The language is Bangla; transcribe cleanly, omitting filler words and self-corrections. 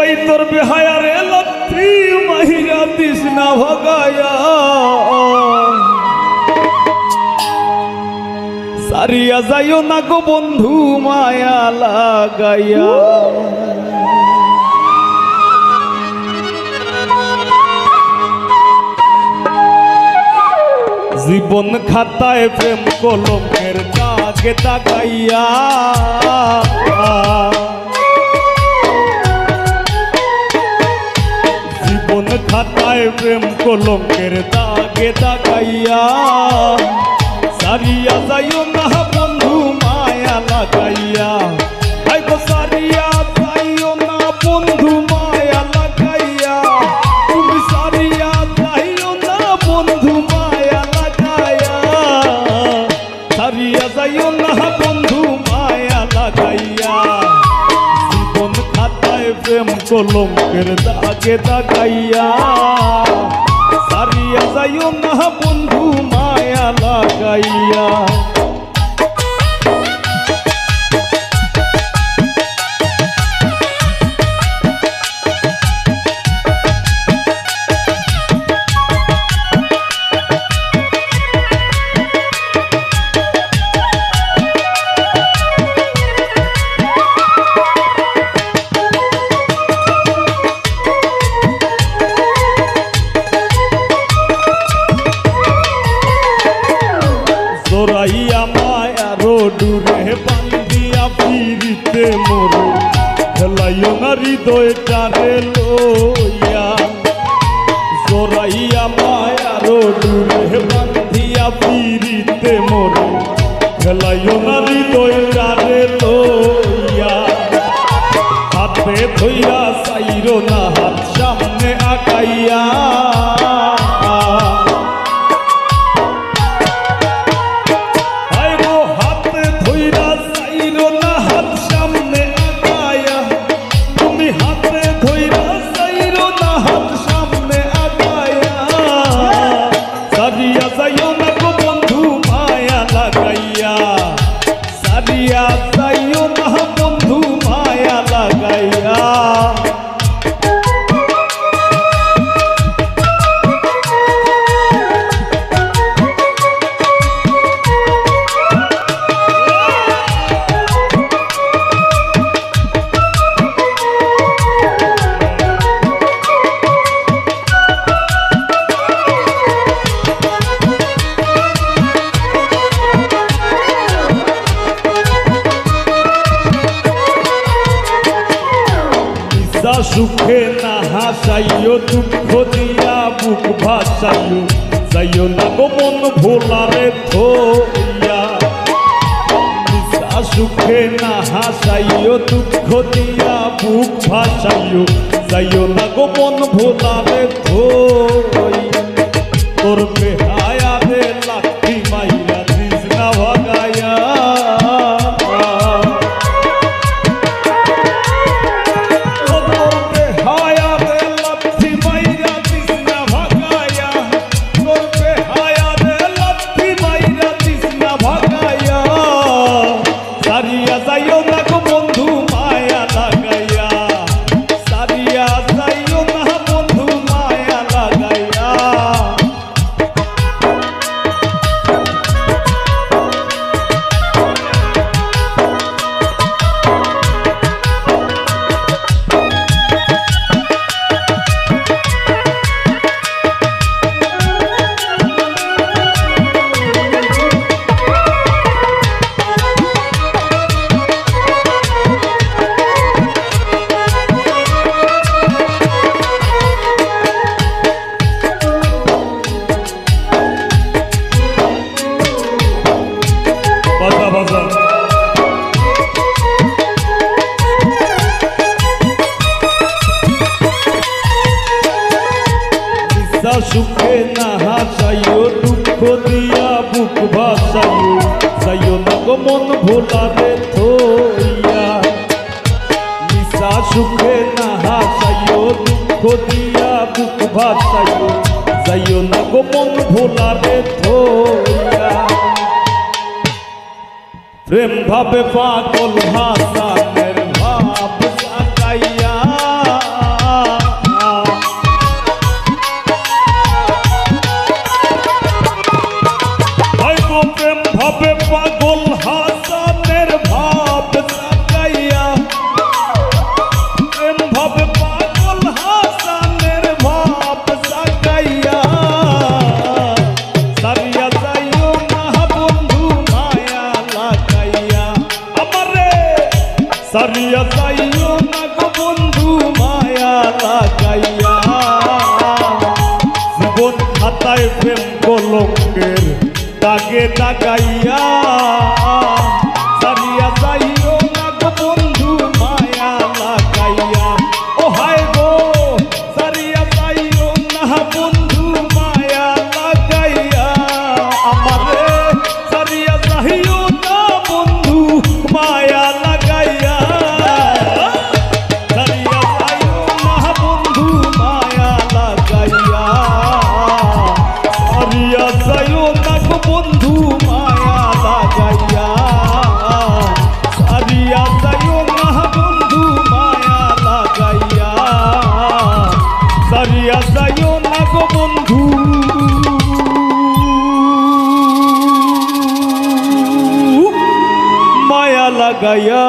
ওই তোর বেহায়ারে লত্রি মাহিরা দিস না ভগায়া সারিয়া যাইও না গো বন্ধু মায়া লাগাইয়া জীবন খাতায় প্রেম কলমের দাগে দাগাইয়া জীবন খাতায় প্রেম কলমের দাগে দাগাইয়া সারিয়া যাইও না বন্ধু মায়া লাগাইয়া আইগো সারিয়া যাইও না বন্ধু মায়া লাগাইয়া তুমি সারিয়া যাইও না বন্ধু মায়া লাগাইয়া সারিয়া যাইও না বন্ধু মায়া লাগাইয়া জীবন খাতায় প্রেম কলমের দাগে দাগাইয়া সারিয়া যাইও না বন্ধু মায়া লাগাইয়া জোরাইয়া মায়া রোডুরে বান্দিয়া ফিরিতে মোরে খেলাইও না হৃদয়টারে লইয়া জোরাইয়া মায়া রোডুরে বান্দিয়া ফিরিতে মোরে খেলাইও না হৃদয়টারে লইয়া হাতে ধইরা চাইরো না হাত সামনে আগাইয়া সারিয়া যাইও না গো বন্ধু মায়া লাগাইয়া সারিয়া যাইও না বন্ধু মায়া লাগাইয়া সুখে না হাসাইও দুঃখ দিয়া বুক ভাসাইও যাইও না গো মন ভোলারে থইয়া সুখে না হাসাইও দুঃখ দিয়া বুক ভাসাইও যাইও না গো মন ভোলারে থইয়া তোর বেহায়া রে লাঠি মাইরা দিস না ভাগাইয়া সারিয়া যাইও না গো বন্ধু মায়া লাগাইয়া সারিয়া যাইও না বন্ধু মায়া লাগাইয়া সুখে না হাসাইও দুঃখ দিয়া বুক ভাসাইও যাইও না গো মন ভোলারে থইয়া নিশা সুখে না হাসাইও দুঃখ দিয়া বুক ভাসাইও যাইও না গো মন ভোলারে থইয়া প্রেম ভাবে পাগল হাসানের ভাব সাজাইয়া বুকের দাগে দাগাইয়া সারিয়া যাইও না গো বন্ধু মায়া লাগাইয়া ও হায় গো সারিয়া যাইও না বন্ধু মায়া লাগাইয়া আমারে সারিয়া যাইও না বন্ধু মায়া লাগাইয়া সারিয়া যাইও না বন্ধু মায়া লাগাইয়া সারিয়া যাইও না গো বন্ধু মায়া লাগাইয়া সারিয়া যাইও না বন্ধু মায়া লাগাইয়া সারিয়া যাইও না গো বন্ধু মায়া লাগাইয়া